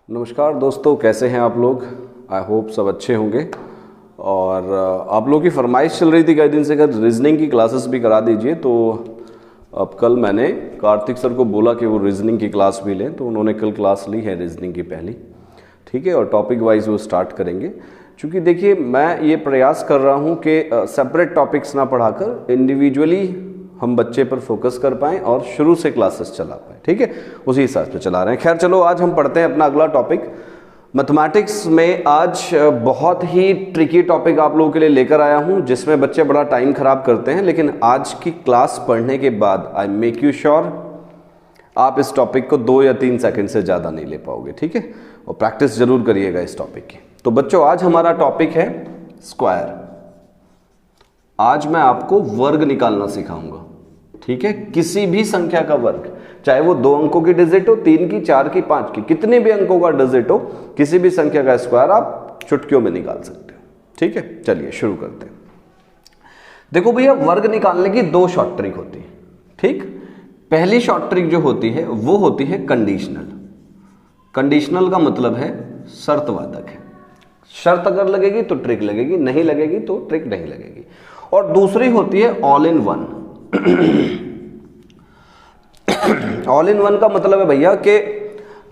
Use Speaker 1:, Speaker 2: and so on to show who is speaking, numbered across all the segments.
Speaker 1: नमस्कार दोस्तों, कैसे हैं आप लोग। आई होप सब अच्छे होंगे। और आप लोगों की फरमाइश चल रही थी कई दिन से अगर रीजनिंग की क्लासेस भी करा दीजिए, तो अब कल मैंने कार्तिक सर को बोला कि वो रीजनिंग की क्लास भी लें, तो उन्होंने कल क्लास ली है रीजनिंग की पहली। ठीक है, और टॉपिक वाइज वो स्टार्ट करेंगे। क्योंकि देखिए, मैं ये प्रयास कर रहा हूँ कि सेपरेट टॉपिक्स ना पढ़ाकर इंडिविजुअली हम बच्चे पर फोकस कर पाएँ और शुरू से क्लासेस चला पाएँ। ठीक है, उसी हिसाब से चला रहे हैं। खैर चलो, आज हम पढ़ते हैं अपना अगला टॉपिक। मैथमेटिक्स में आज बहुत ही ट्रिकी टॉपिक आप लोगों के लिए लेकर आया हूं, जिसमें बच्चे बड़ा टाइम खराब करते हैं, लेकिन आज की क्लास पढ़ने के बाद आई मेक यू श्योर आप इस टॉपिक को 2 या 3 सेकंड से ज़्यादा नहीं ले पाओगे। ठीक है, और प्रैक्टिस जरूर करिएगा इस टॉपिक की। तो बच्चों, आज हमारा टॉपिक है स्क्वायर। आज मैं आपको वर्ग निकालना सिखाऊंगा। ठीक है, किसी भी संख्या का वर्ग, चाहे वो 2 अंकों की डिजिट हो, 3 की, 4 की, 5 की, कितने भी अंकों का डिजिट हो, किसी भी संख्या का स्क्वायर आप चुटकियों में निकाल सकते हो। ठीक है, चलिए शुरू करते हैं। देखो भैया, वर्ग निकालने की 2 शॉर्ट ट्रिक होती है। ठीक, पहली शॉर्ट ट्रिक जो होती है वो होती है कंडीशनल। कंडीशनल का मतलब है शर्तवादक है। शर्त अगर लगेगी तो ट्रिक लगेगी, नहीं लगेगी तो ट्रिक नहीं लगेगी। और दूसरी होती है all in one. All in one का मतलब है भैया कि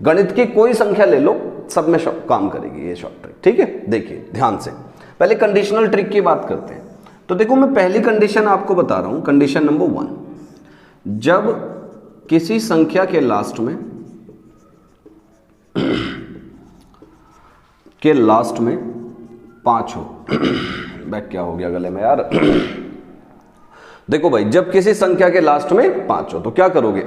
Speaker 1: गणित की कोई संख्या ले लो, सब में काम करेगी ये शॉर्ट ट्रिक। ठीक है, देखिए ध्यान से, पहले कंडीशनल ट्रिक की बात करते हैं। तो देखो, मैं पहली कंडीशन आपको बता रहा हूं, कंडीशन नंबर 1। जब किसी संख्या के लास्ट में के लास्ट में 5 हो। बैक क्या हो गया गले में यार। देखो भाई, जब किसी संख्या के लास्ट में 5 हो तो क्या करोगे।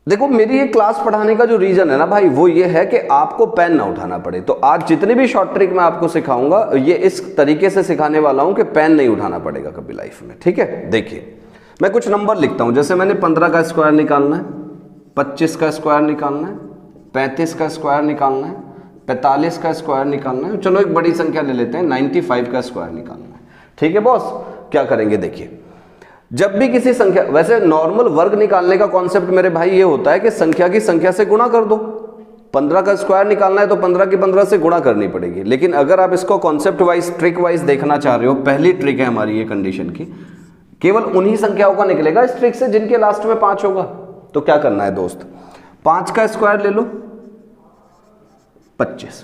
Speaker 1: देखो, मेरी ये क्लास पढ़ाने का जो रीजन है ना भाई, वो ये है कि आपको पेन ना उठाना पड़े। तो आज जितनी भी शॉर्ट ट्रिक मैं आपको सिखाऊंगा, ये इस तरीके से सिखाने वाला हूं कि पेन नहीं उठाना पड़ेगा कभी लाइफ में। ठीक है, देखिए मैं कुछ नंबर लिखता हूं। जैसे मैंने 15 का स्क्वायर निकालना है, 25 का स्क्वायर निकालना है, 35 का स्क्वायर निकालना है, 45 का स्क्वायर निकालना है। चलो एक बड़ी संख्या ले लेते हैं, 95 का स्क्वायर निकालना है। ठीक है बॉस, क्या करेंगे देखिए, जब भी किसी संख्या, वैसे नॉर्मल वर्ग निकालने का कॉन्सेप्ट मेरे भाई ये होता है कि संख्या की संख्या से गुणा कर दो। 15 का स्क्वायर निकालना है तो 15 की 15 से गुणा करनी पड़ेगी। लेकिन अगर आप इसको कॉन्सेप्ट वाइज, ट्रिक वाइज देखना चाह रहे हो, पहली ट्रिक है हमारी ये कंडीशन की, केवल उन्हीं संख्याओं का निकलेगा इस ट्रिक से जिनके लास्ट में 5 होगा। तो क्या करना है दोस्त, 5 का स्क्वायर ले लो, 25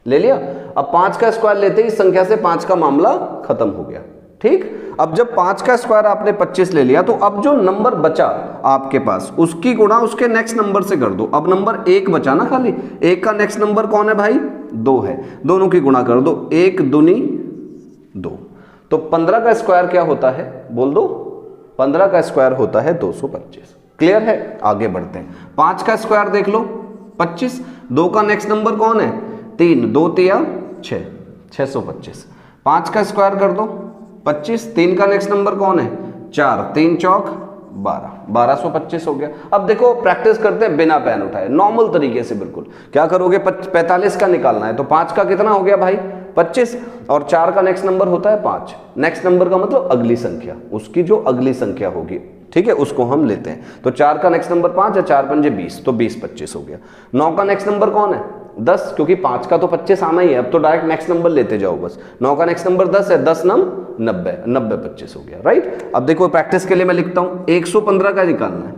Speaker 1: ले लिया। अब 5 का स्क्वायर लेते ही इस संख्या से 5 का मामला खत्म हो गया। ठीक, अब जब 5 का स्क्वायर आपने 25 ले लिया, तो अब जो नंबर बचा आपके पास, उसकी गुणा उसके नेक्स्ट नंबर से कर दो। अब नंबर 1 बचा ना खाली, 1 का नेक्स्ट नंबर कौन है भाई, 2 है, दोनों की गुणा कर दो, 1 दूनी 2। तो 15 का स्क्वायर क्या होता है बोल दो, 15 का स्क्वायर होता है 225। क्लियर है, आगे बढ़ते हैं। 5 का स्क्वायर देख लो, 25, 2 का नेक्स्ट नंबर कौन है, 3, 2 तिया 6, 625। 5 का स्क्वायर कर दो 25, 3 का नेक्स्ट नंबर कौन है, 4, 3 चौक 12, 1225 हो गया। अब देखो, प्रैक्टिस करते हैं बिना पेन उठाए, नॉर्मल तरीके से बिल्कुल। क्या करोगे, 45 का निकालना है, तो 5 का कितना हो गया भाई, 25, और 4 का नेक्स्ट नंबर होता है 5। नेक्स्ट नंबर का मतलब अगली संख्या, उसकी जो अगली संख्या होगी, ठीक है, उसको हम लेते हैं। तो 4 का नेक्स्ट नंबर 5 है, 4 पंजे 20, तो 20 25 हो गया। 9 का नेक्स्ट नंबर कौन है, 10, क्योंकि 5 का तो 25 आना ही है, अब तो डायरेक्ट नेक्स्ट नंबर लेते जाओ बस। 9 का नेक्स्ट नंबर 10 है, 10 9 90, 90 25 हो गया। राइट, अब देखो प्रैक्टिस के लिए मैं लिखता हूं, 115 का निकालना है,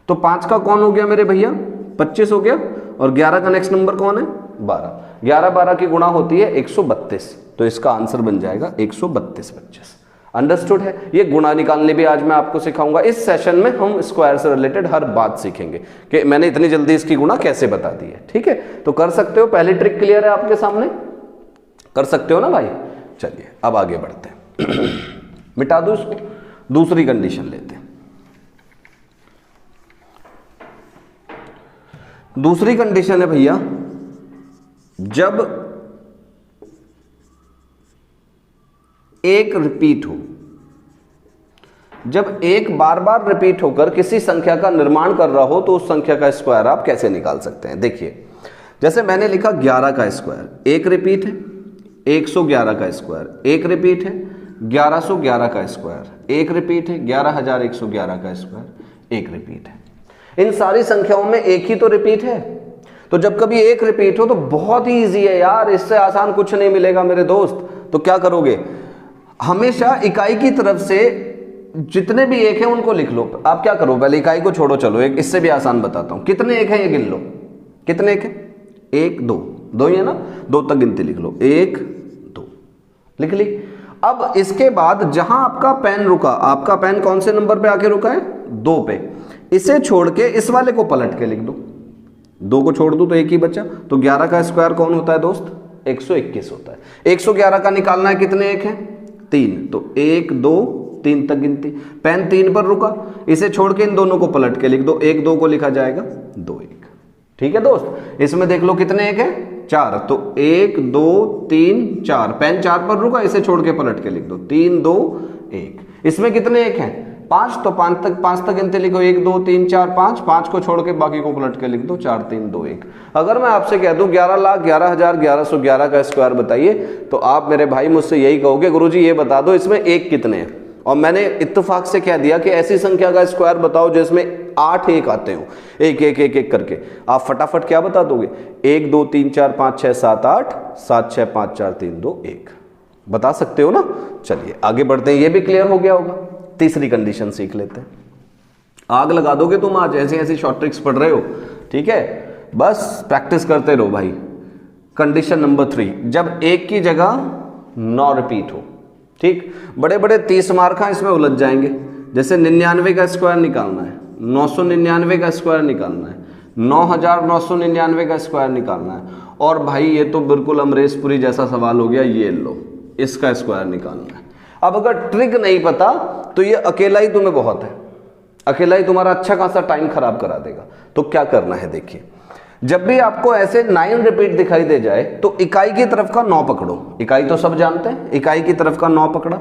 Speaker 1: तो 5 का कौन हो गया मेरे भैया, 25 हो गया, और 11 का नेक्स्ट नंबर कौन है, 12। 11 12 की गुणा होती है 132, तो इसका आंसर बन जाएगा 132 25। अंडरस्टूड है। ये गुणा निकालने भी आज मैं आपको सिखाऊंगा। इस सेशन में हम स्क्वायर से रिलेटेड हर बात सीखेंगे कि मैंने इतनी जल्दी इसकी गुणा कैसे बता दी है। ठीक है, तो कर सकते हो, पहली ट्रिक क्लियर है आपके सामने, कर सकते हो ना भाई। चलिए अब आगे बढ़ते हैं। मिटा दो इसको, दूसरी कंडीशन लेते हैं। दूसरी कंडीशन है भैया, जब एक रिपीट हो, जब एक बार बार रिपीट होकर किसी संख्या का निर्माण कर रहा हो, तो उस संख्या का स्क्वायर आप कैसे निकाल सकते हैं। देखिए, जैसे मैंने लिखा 11 का स्क्वायर, एक रिपीट है, 111 का स्क्वायर एक रिपीट है, 1111 का स्क्वायर एक रिपीट है, 11111 का स्क्वायर एक रिपीट है। इन सारी संख्याओं में एक ही तो रिपीट है। तो जब कभी एक रिपीट हो तो बहुत ही ईजी है यार, इससे आसान कुछ नहीं मिलेगा मेरे दोस्त। तो क्या करोगे, हमेशा इकाई की तरफ से जितने भी एक हैं उनको लिख लो। आप क्या करो, पहले इकाई को छोड़ो, चलो एक इससे भी आसान बताता हूं। कितने एक हैं ये गिन लो, कितने एक हैं, 1 2 2 ही है ना, 2 तक गिनती लिख लो, 1 2 लिख ली। अब इसके बाद जहां आपका पेन रुका, आपका पेन कौन से नंबर पे आके रुका है, 2 पे, इसे छोड़ के इस वाले को पलट के लिख दो। 2 को छोड़ दो तो 1 ही बचा। तो 11 का स्क्वायर कौन होता है दोस्त, 121 होता है। 111 का निकालना है, कितने एक हैं, 3। तो 1 2 3 तक गिनती, पेन 3 पर रुका, इसे छोड़ के इन दोनों को पलट के लिख दो। 1 2 को लिखा जाएगा 2 1। ठीक है दोस्त, इसमें देख लो कितने एक हैं, 4। तो 1 2 3 4, पेन 4 पर रुका, इसे छोड़ के पलट के लिख दो, 3 2 1। इसमें कितने एक हैं, 5। तो 5 तक गिनते लिखो, 1 2 3 4 5, 5 को छोड़ के बाकी को पलट के लिख दो, 4 3 2 1। अगर मैं आपसे कह दूं 11,11,1111 का स्क्वायर बताइए, तो आप मेरे भाई मुझसे यही कहोगे गुरुजी ये बता दो इसमें एक कितने हैं। और मैंने इत्तेफाक से कह दिया कि ऐसी संख्या का स्क्वायर बताओ जिसमें 8 एक आते हो, एक एक एक एक करके। आप फटाफट क्या बता दोगे, 1 2 3 4 5 6 7 8, 7 6 5 4 3 2 1, बता सकते हो ना। चलिए आगे बढ़ते हैं, ये भी क्लियर हो गया होगा। तीसरी कंडीशन सीख लेते हैं। आग लगा दोगे तुम आज, ऐसी ऐसी शॉर्ट ट्रिक्स पढ़ रहे हो, ठीक है, बस प्रैक्टिस करते रहो भाई। कंडीशन नंबर 3, जब एक की जगह 9 रिपीट हो, ठीक, बड़े बड़े 30 मार्क इसमें उलझ जाएंगे। जैसे 99 का स्क्वायर निकालना है, 999 का स्क्वायर निकालना है, 9999 का स्क्वायर निकालना है, और भाई ये तो बिल्कुल अमरीशपुरी जैसा सवाल हो गया, ये लो इसका स्क्वायर निकालना है। अब अगर ट्रिक नहीं पता तो ये अकेला ही तुम्हें बहुत है, अकेला ही तुम्हारा अच्छा खासा टाइम खराब करा देगा। तो क्या करना है, देखिए, जब भी आपको ऐसे 9 रिपीट दिखाई दे जाए तो इकाई की तरफ का 9 पकड़ो। इकाई तो सब जानते हैं, इकाई की तरफ का 9 पकड़ा,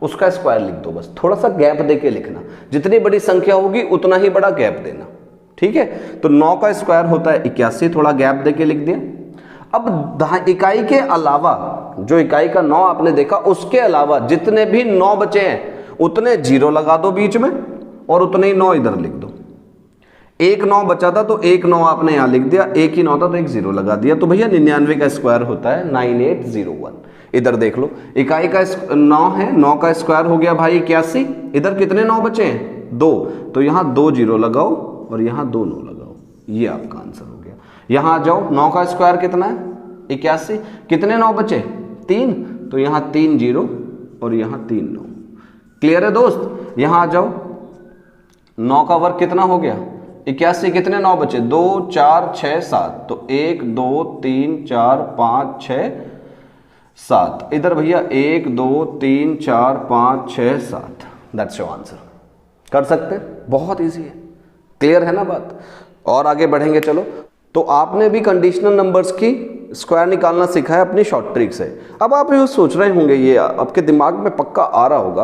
Speaker 1: उसका स्क्वायर लिख दो। बस थोड़ा सा गैप देके लिखना, जितनी बड़ी संख्या होगी उतना ही बड़ा गैप देना, ठीक है। तो 9 का स्क्वायर होता है 81, थोड़ा गैप देके लिख दिया। अब इकाई के अलावा, जो इकाई का 9 आपने देखा, उसके अलावा जितने भी 9 बचे हैं उतने 0 लगा दो बीच में, और उतने ही 9 इधर लिख दो। एक 9 बचा था तो एक 9 आपने यहां लिख दिया, एक ही 9 था तो एक 0 लगा दिया। तो भैया 99 का स्क्वायर होता है 9801। इधर देख लो, इकाई का 9 है, 9 का स्क्वायर हो गया भाई 81। इधर कितने 9 बचे हैं, 2, तो यहां 2 0 लगाओ और यहां 2 9 लगाओ, ये आपका आंसर हो गया। यहां आ जाओ, 9 का स्क्वायर कितना है 81, कितने 9 बचे 3, तो यहां 3 0 और यहां 3 9। क्लियर है दोस्त, यहां आ जाओ, 9 का वर्ग कितना हो गया 81, कितने 9 बचे 2 4 6 7, तो 1 2 3 4 5 6 7। इधर भैया 1 2 3 4 5 6 7, दैट्स योर आंसर। कर सकते हैं, बहुत इजी है। क्लियर है ना बात। और आगे बढ़ेंगे, चलो। तो आपने भी कंडीशनल नंबर्स की स्क्वायर निकालना सीखा है अपनी शॉर्ट ट्रिक से। अब आप ये सोच रहे होंगे, ये आपके दिमाग में पक्का आ रहा होगा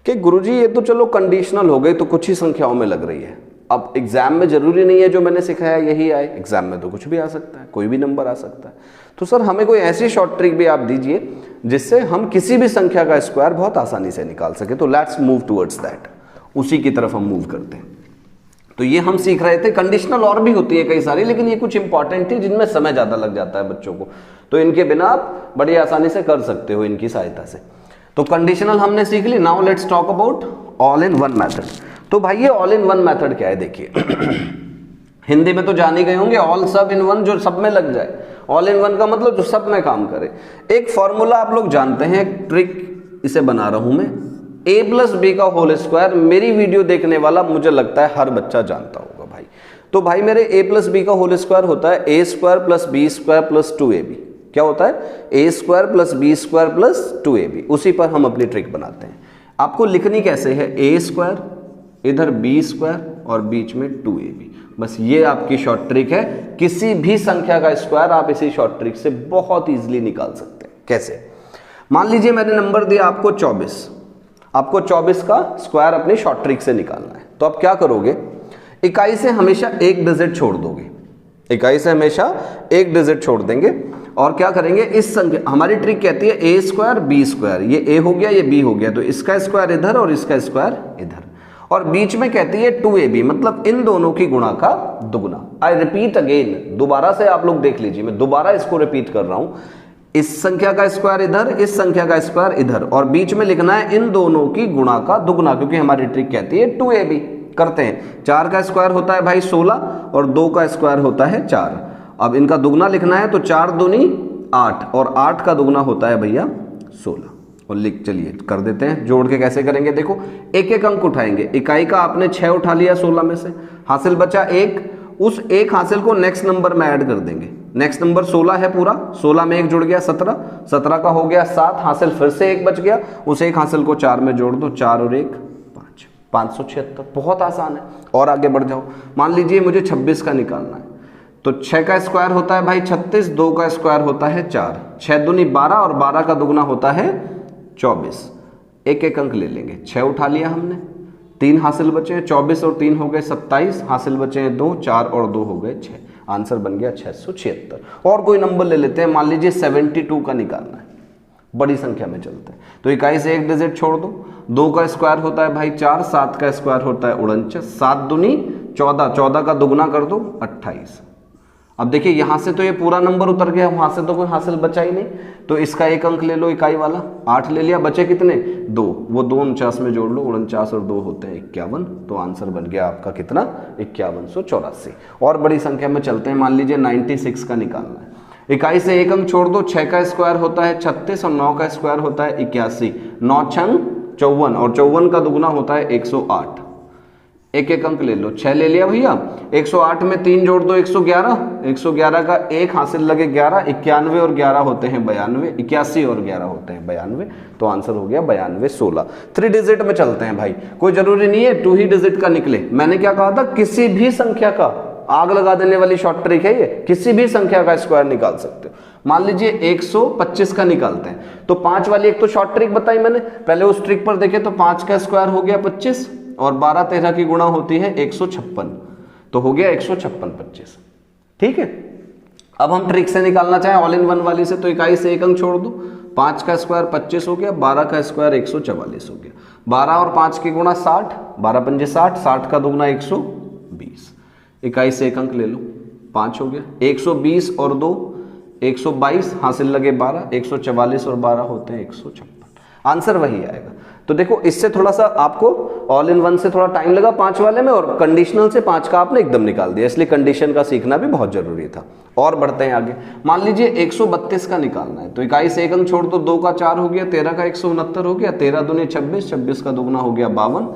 Speaker 1: कि गुरुजी ये तो चलो कंडीशनल हो गई, तो कुछ ही संख्याओं में लग रही है। अब एग्जाम में जरूरी नहीं है जो मैंने सिखाया यही आए, एग्जाम में तो कुछ भी आ सकता है, कोई भी नंबर आ सकता है। तो सर हमें कोई ऐसी शॉर्ट ट्रिक भी आप दीजिए जिससे हम किसी भी संख्या का स्क्वायर बहुत आसानी से निकाल सके। तो लेट्स मूव टुवर्ड्स दैट, उसी की तरफ हम मूव करते हैं। तो ये हम सीख रहे थे। कंडीशनल और भी होती है कई सारी, लेकिन ये कुछ इंपॉर्टेंट थी जिनमें समय ज्यादा लग जाता है बच्चों को, तो इनके बिना आप बड़ी आसानी से कर सकते हो इनकी सहायता से। तो कंडीशनल हमने सीख ली। Now let's talk about all in one method. तो भाई ये ऑल इन वन मेथड क्या है, देखिए हिंदी में तो जान ही गए होंगे, ऑल सब इन वन, जो सब में लग जाए। ऑल इन वन का मतलब जो सब में काम करे। एक फॉर्मूला आप लोग जानते हैं, एक ट्रिक इसे बना रहा हूं मैं, a प्लस बी का होल स्क्वायर। मेरी वीडियो देखने वाला मुझे लगता है हर बच्चा जानता होगा भाई। तो भाई मेरे a प्लस बी का होल स्क्वायर होता है a square plus B square plus 2ab। क्या होता है, a square plus B square plus 2ab। उसी पर हम अपनी ट्रिक बनाते हैं। आपको लिखनी कैसे है, a स्क्वायर, इधर b स्क्वायर और बीच में 2ab। बस ये आपकी शॉर्ट ट्रिक है। किसी भी संख्या का स्क्वायर आप इसी शॉर्ट ट्रिक से बहुत इजीली निकाल सकते हैं। कैसे, मान लीजिए मैंने नंबर दिया आपको 24, आपको 24 का स्क्वायर अपनी शॉर्ट ट्रिक से निकालना है। तो आप क्या करोगे, इकाई से हमेशा एक डिजिट छोड़ दोगे, इकाई से हमेशा एक डिजिट छोड़ देंगे। और क्या करेंगे, इस संख्या, हमारी ट्रिक कहती है a स्क्वायर बी स्क्वायर, ये a हो गया ये b हो गया, तो इसका स्क्वायर इधर और इसका स्क्वायर इधर, और बीच में कहती है 2ab, मतलब इन दोनों की गुणा का दुगुना। आई रिपीट अगेन, दोबारा से आप लोग देख लीजिए, मैं दोबारा इसको रिपीट कर रहा हूं। इस संख्या का स्क्वायर इधर, इस संख्या का स्क्वायर इधर, और बीच में लिखना है इन दोनों की गुणा का दुगना, क्योंकि हमारी ट्रिक कहती है 2ab। करते हैं, 4 का स्क्वायर होता है भाई 16 और 2 का स्क्वायर होता है 4। अब इनका दुगना लिखना है तो 4 दूनी 8 और 8 का दुगना होता है भैया 16। और लिख, चलिए कर देते हैं। जोड़ के कैसे करेंगे, देखो एक एक अंक उठाएंगे। इकाई का आपने 6 उठा लिया 16 में से, हासिल बचा 1, उस एक हासिल को नेक्स्ट नंबर में ऐड कर देंगे। नेक्स्ट नंबर 16 है पूरा, 16 में 1 जुड़ गया 17, 17 का हो गया 7, हासिल फिर से 1 बच गया, उस एक हासिल को 4 में जोड़ दो, 4 और 1 5, 576। बहुत आसान है। और आगे बढ़ जाओ, मान लीजिए मुझे 26 का निकालना है, तो 6 का स्क्वायर होता है भाई 36, 2 का स्क्वायर होता है 4, 6 दूनी 12 और 12 का दुगना होता है 24। एक एक अंक ले लेंगे। 6 उठा लिया हमने, 3 हासिल बचे हैं, 24 और 3 हो गए 27, हासिल बचे हैं 2, 4 और 2 हो गए 6, आंसर बन गया 676। और कोई नंबर ले लेते हैं, मान लीजिए 72 का निकालना है, बड़ी संख्या में चलते हैं। तो इकाई से एक डिजिट छोड़ दो, 2 का स्क्वायर होता है भाई 4, 7 का स्क्वायर होता है 49, 7 दूनी 14, 14 का दुगना कर दो 28। अब देखिए यहां से तो ये पूरा नंबर उतर गया, वहां से तो कोई हासिल बचा ही नहीं, तो इसका एक अंक ले लो इकाई वाला, 8 ले लिया, बचे कितने 2, वो 2 49 में जोड़ लो, 49 और 2 होते हैं 51, तो आंसर बन गया आपका कितना 5184। और बड़ी संख्या में चलते हैं, मान लीजिए 96 का निकालना है। इकाई से एक अंक छोड़ दो, 6 का स्क्वायर होता है 36 और 9 का स्क्वायर होता है 81, 9 छंग 54 और 54 का दुगना होता है 108। एक एक अंक ले लो, 6 ले लिया भैया, 108 में 3 जोड़ दो 111, 111 का एक हासिल लगे 11, 91 और 11 होते हैं 92, 81 और 11 होते हैं 92, तो आंसर हो गया 9216। 3 डिजिट में चलते हैं भाई, कोई जरूरी नहीं है 2 ही डिजिट का निकले। मैंने क्या कहा था, किसी भी संख्या का, आग लगा देने वाली शॉर्ट ट्रिक है ये, किसी भी संख्या का स्क्वायर निकाल सकते हो। मान लीजिए 125 का निकालते हैं, तो 5 वाली एक तो शॉर्ट ट्रिक बताई मैंने, पहले उस ट्रिक पर देखे तो 5 का स्क्वायर हो गया 25 और 12 13 की गुणा होती है 156, तो हो गया 156 25। ठीक है, अब हम ट्रिक से निकालना चाहें ऑल इन वन वाली से, तो इकाई से एक अंक छोड़ दो, 5 का स्क्वायर 25 हो गया, 12 का स्क्वायर 144 हो गया, 12 और 5 की गुणा 60, 12 पंजे 60, 60 का दुगना 120, इकाई से एक अंक ले लो, 5 हो गया, 120 और 2 122, हासिल लगे 12, 144 और 12 होते हैं 156, आंसर वही आएगा। तो देखो इससे थोड़ा सा आपको ऑल इन वन से थोड़ा टाइम लगा 5 वाले में, और कंडीशनल से 5 का आपने एकदम निकाल दिया, इसलिए कंडीशन का सीखना भी बहुत जरूरी था। और बढ़ते हैं आगे, मान लीजिए 132 का निकालना है, तो इकाई से एक अंक छोड़ दो, 2 का 4 हो गया, 13 का 169 हो गया, 13 दूनी 26, 26 का दुगना हो गया 52,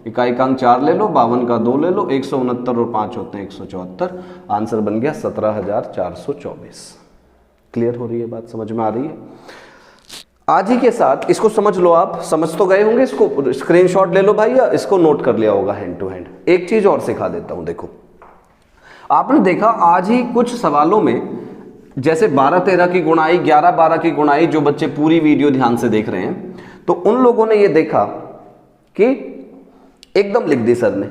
Speaker 1: इकाई का अंक 4 ले लो, 52 का 2 ले लो, 169 और 5 होते हैं 174, आंसर बन गया 17424। क्लियर हो रही है बात, समझ में आ रही है? आज ही के साथ इसको समझ लो, आप समझ तो गए होंगे, इसको स्क्रीनशॉट ले लो भाई, या इसको नोट कर लिया होगा हैंड टू हैंड। एक चीज और सिखा देता हूं, देखो आपने देखा आज ही कुछ सवालों में, जैसे 12 13 की गुणाई, 11 12 की गुणाई, जो बच्चे पूरी वीडियो ध्यान से देख रहे हैं, तो उन लोगों ने ये देखा कि एकदम लिख दी सर ने।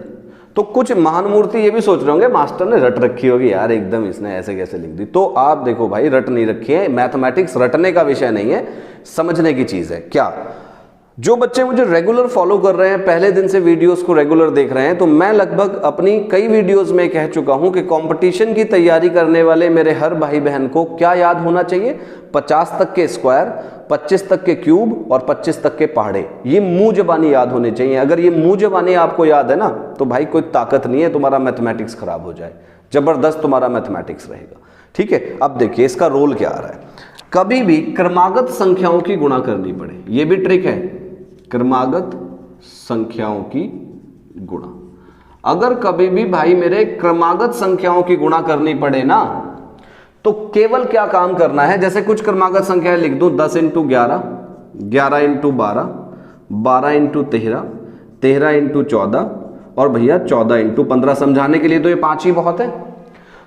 Speaker 1: तो कुछ महान मूर्ति ये भी सोच रहे होंगे मास्टर ने रट रखी होगी यार, एकदम इसने ऐसे कैसे लिख दी। तो आप देखो भाई, रट नहीं रखी है, मैथमेटिक्स रटने का विषय नहीं है, समझने की चीज है। क्या जो बच्चे मुझे रेगुलर फॉलो कर रहे हैं, पहले दिन से वीडियोस को रेगुलर देख रहे हैं, तो मैं लगभग अपनी कई वीडियोस में कह चुका हूं कि कंपटीशन की तैयारी करने वाले मेरे हर भाई बहन को क्या याद होना चाहिए, 50 तक के स्क्वायर, 25 तक के क्यूब और 25 तक के पहाड़े, ये मुंह जबानी याद होने चाहिए। अगर ये मुंह जबानी आपको याद है ना, तो भाई कोई ताकत नहीं है तुम्हारा मैथमेटिक्स खराब हो जाए, जबरदस्त तुम्हारा मैथमेटिक्स रहेगा। ठीक है, अब देखिए इसका रोल क्या आ रहा है। कभी भी क्रमागत संख्याओं की गुणा करनी पड़े, ये भी ट्रिक है, क्रमागत संख्याओं की गुणा। अगर कभी भी भाई मेरे क्रमागत संख्याओं की गुणा करनी पड़े ना, तो केवल क्या काम करना है, जैसे कुछ क्रमागत संख्याएं लिख दूं, 10 × 11, 11 × 12, 12 × 13, 13 × 14 और भैया 14 × 15। समझाने के लिए तो ये 5 ही बहुत है।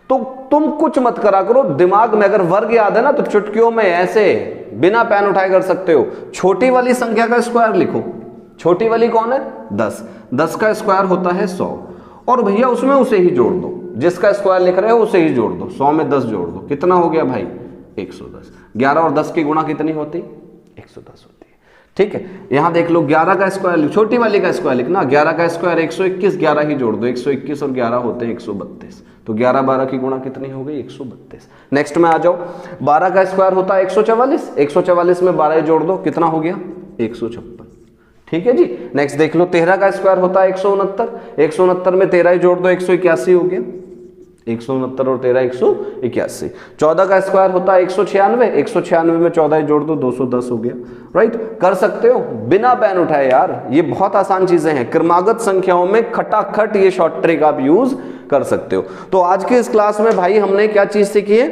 Speaker 1: तो तुम कुछ मत करा करो, दिमाग में अगर वर्ग याद है ना, तो चुटकियों में ऐसे बिना पेन उठाए कर सकते हो। छोटी वाली संख्या का स्क्वायर लिखो, छोटी वाली कौन है, 10, 10 का स्क्वायर होता है 100, और भैया उसमें उसे ही जोड़ दो, जिसका स्क्वायर लिख रहे हो उसे ही जोड़ दो, 100 में 10 जोड़ दो, कितना हो गया भाई 110। 11 और 10 की गुणा कितनी होती, 110 होती है। ठीक है, यहां देख लो 11 का स्क्वायर, छोटी वाली का स्क्वायर लिखना, 11 का स्क्वायर 121, 11 ही जोड़ दो, 121 और 11 होते हैं 132, तो 11 12 की गुणा कितनी हो गई 132। नेक्स्ट में आ जाओ, 12 का स्क्वायर होता है 144, 144 में 12 जोड़ दो, कितना हो गया 156। ठीक है जी। नेक्स्ट देख लो, 13 का स्क्वायर होता है 169, 169 में 13 जोड़ दो, 181 हो गया, 169 और 13 181। 14 का स्क्वायर होता है 196, 196 में 14 जोड़ दो, 210 हो गया। राइट, कर सकते हो बिना पेन उठाए यार, ये बहुत आसान चीजें हैं। क्रमागत संख्याओं में खटाखट ये शॉर्ट ट्रिक आप यूज कर सकते हो। तो आज के इस क्लास में भाई हमने क्या चीज सीखी है,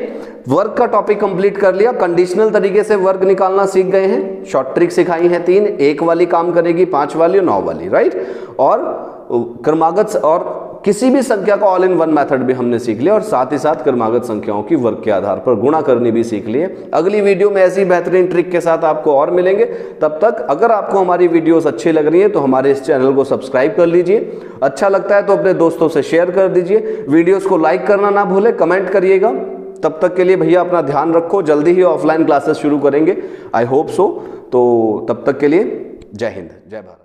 Speaker 1: वर्ग का टॉपिक कंप्लीट कर लिया, कंडीशनल तरीके से वर्ग निकालना सीख गए हैं, शॉर्ट ट्रिक सिखाई है 3, 1 वाली काम करेगी, 5 वाली और 9 वाली, राइट, और क्रमागत और किसी भी संख्या का ऑल इन वन मेथड भी हमने सीख लिया, और साथ ही साथ क्रमागत संख्याओं की वर्ग के आधार पर गुणा करनी भी सीख लिए। अगली वीडियो में ऐसी बेहतरीन ट्रिक के साथ आपको और मिलेंगे। तब तक अगर आपको हमारी वीडियोस अच्छी लग रही हैं तो हमारे इस चैनल को सब्सक्राइब कर लीजिए, अच्छा लगता है तो अपने दोस्तों से शेयर कर दीजिए, वीडियोस को लाइक करना ना भूले, कमेंट करिएगा। तब तक के लिए भैया अपना ध्यान रखो, जल्दी ही ऑफलाइन क्लासेस शुरू करेंगे, आई होप सो। तो तब तक के लिए जय हिंद, जय भारत।